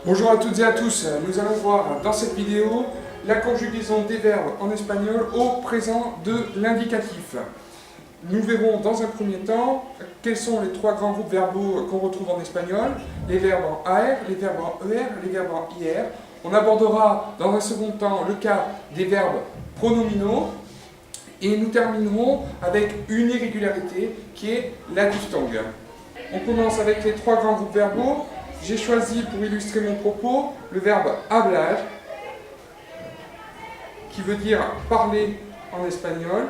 Bonjour à toutes et à tous, nous allons voir dans cette vidéo la conjugaison des verbes en espagnol au présent de l'indicatif. Nous verrons dans un premier temps quels sont les trois grands groupes verbaux qu'on retrouve en espagnol, les verbes en AR, les verbes en ER, les verbes en IR. On abordera dans un second temps le cas des verbes pronominaux et nous terminerons avec une irrégularité qui est la diphtongue. On commence avec les trois grands groupes verbaux. J'ai choisi pour illustrer mon propos le verbe hablar, qui veut dire parler en espagnol,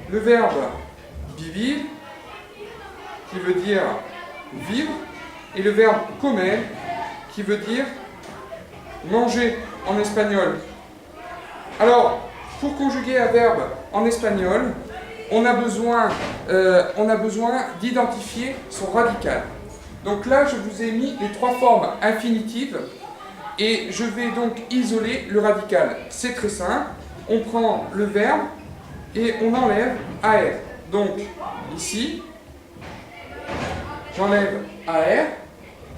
le verbe vivir, qui veut dire vivre, et le verbe comer, qui veut dire manger en espagnol. Alors, pour conjuguer un verbe en espagnol, on a besoin d'identifier son radical. Donc là, je vous ai mis les trois formes infinitives et je vais donc isoler le radical. C'est très simple. On prend le verbe et on enlève AR. Donc ici, j'enlève AR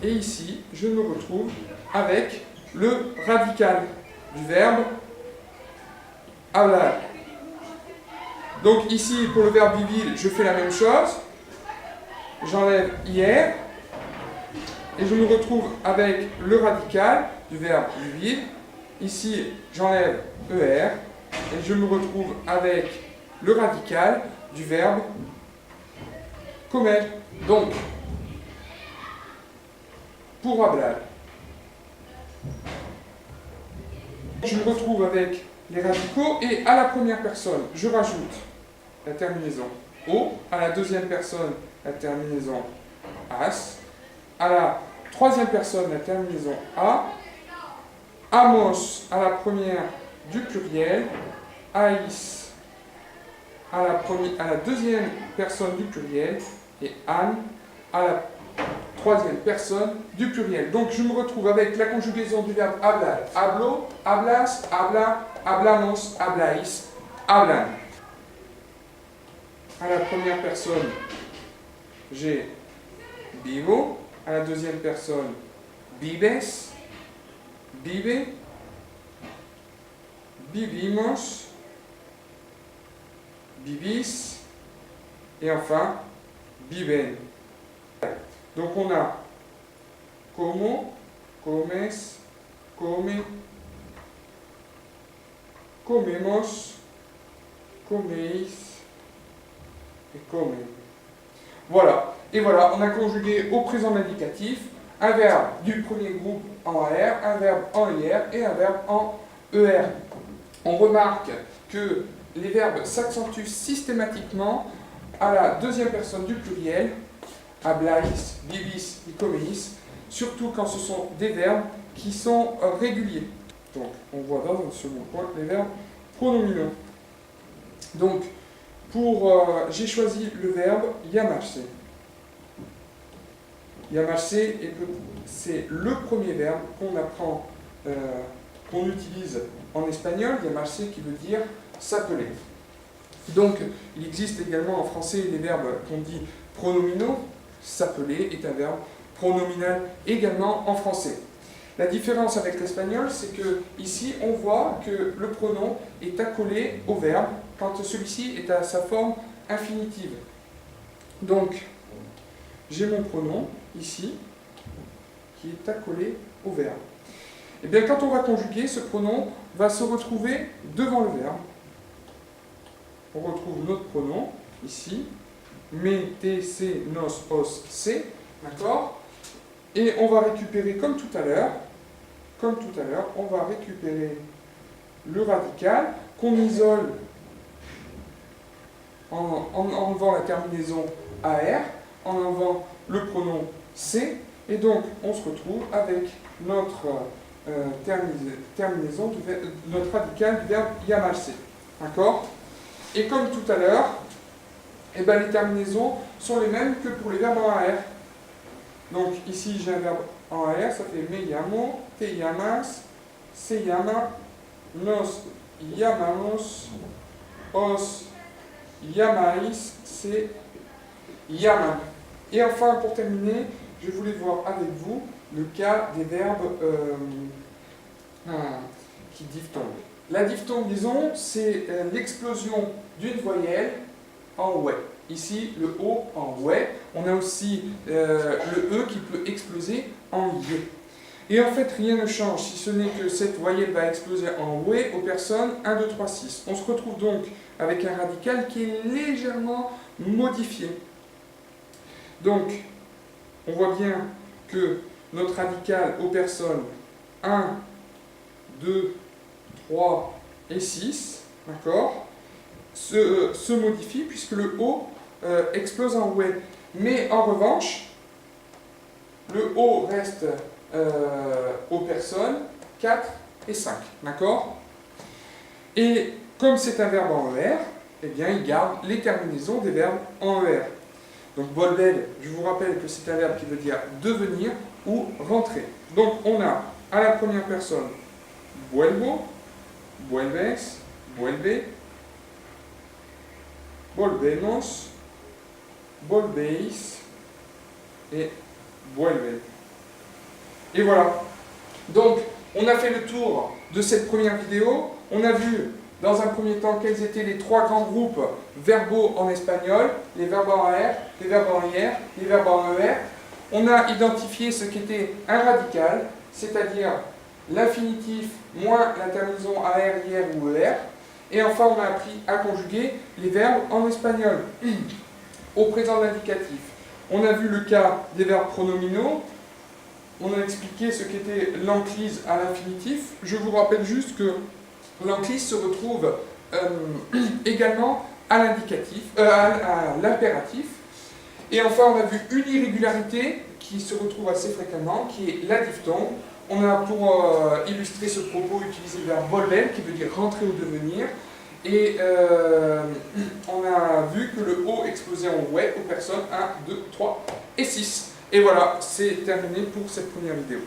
et ici, je me retrouve avec le radical du verbe hablar. Donc ici, pour le verbe vivir, je fais la même chose. J'enlève IR. Et je me retrouve avec le radical du verbe vivir. Ici, j'enlève ER. Et je me retrouve avec le radical du verbe comer. Donc, pour hablar, je me retrouve avec les radicaux. Et à la première personne, je rajoute la terminaison O. À la deuxième personne, la terminaison AS. À la troisième personne, la terminaison A, amos à la première du pluriel, aïs à la deuxième personne du pluriel, et an à la troisième personne du pluriel. Donc je me retrouve avec la conjugaison du verbe hablar, hablo, hablas, habla, hablamos, hablais, hablan. À la première personne, j'ai vivo. À la deuxième personne, vives, vive, vivimos, vivis, et enfin, viven. Donc on a como, comes, come, comemos, comeis et come. Voilà. Et voilà, on a conjugué au présent de l'indicatif un verbe du premier groupe en AR, un verbe en IR et un verbe en ER. On remarque que les verbes s'accentuent systématiquement à la deuxième personne du pluriel, hablais, vivis et comeis, surtout quand ce sont des verbes qui sont réguliers. Donc, on voit dans un second point les verbes pronominaux. Donc, j'ai choisi le verbe llamarse. Llamarse, c'est le premier verbe qu'on apprend, qu'on utilise en espagnol, llamarse qui veut dire s'appeler. Donc, il existe également en français des verbes qu'on dit pronominaux. S'appeler est un verbe pronominal également en français. La différence avec l'espagnol, c'est que ici, on voit que le pronom est accolé au verbe quand celui-ci est à sa forme infinitive. Donc, j'ai mon pronom ici qui est accolé au verbe. Et bien, quand on va conjuguer, ce pronom va se retrouver devant le verbe. On retrouve notre pronom ici, me, te, se, nos, os, se, d'accord? Et on va récupérer comme tout à l'heure, on va récupérer le radical qu'on isole en enlevant la terminaison AR, en enlevant le pronom C, et donc on se retrouve avec notre terminaison, notre radical du verbe llamarse. D'accord? Et comme tout à l'heure, eh ben, les terminaisons sont les mêmes que pour les verbes en AR. Donc ici j'ai un verbe en AR, ça fait me llamo, te llamas, se llama, nos llamamos, os llamais, se llaman. Et enfin, pour terminer, je voulais voir avec vous le cas des verbes qui diphtonguent. La diphtongaison, c'est l'explosion d'une voyelle en ouai. Ici, le O en ouai. On a aussi le E qui peut exploser en yé. Et en fait, rien ne change, si ce n'est que cette voyelle va exploser en oué aux personnes 1, 2, 3, 6. On se retrouve donc avec un radical qui est légèrement modifié. Donc, on voit bien que notre radical aux personnes 1, 2, 3 et 6, d'accord, se modifie puisque le O explose en oué. Mais en revanche, le O reste aux personnes 4 et 5, d'accord? Et comme c'est un verbe en ER, eh bien, il garde les terminaisons des verbes en ER. Donc, volver, je vous rappelle que c'est un verbe qui veut dire devenir ou rentrer. Donc, on a à la première personne vuelvo, vuelves, vuelve, volvemos, volvéis et vuelve. Et voilà. Donc, on a fait le tour de cette première vidéo. On a vu, dans un premier temps, quels étaient les trois grands groupes verbaux en espagnol, les verbes en AR, les verbes en IR, les verbes en ER. On a identifié ce qu'était un radical, c'est-à-dire l'infinitif moins la terminaison AR, IR ou ER. Et enfin, on a appris à conjuguer les verbes en espagnol au présent de l'indicatif. On a vu le cas des verbes pronominaux. On a expliqué ce qu'était l'enclise à l'infinitif. Je vous rappelle juste que l'enclise se retrouve également à l'indicatif, à l'impératif. Et enfin, on a vu une irrégularité qui se retrouve assez fréquemment, qui est la diphtongue. On a pour illustrer ce propos utilisé le verbe volver, qui veut dire rentrer ou devenir. Et on a vu que le O explosait en ouai aux personnes 1, 2, 3 et 6. Et voilà, c'est terminé pour cette première vidéo.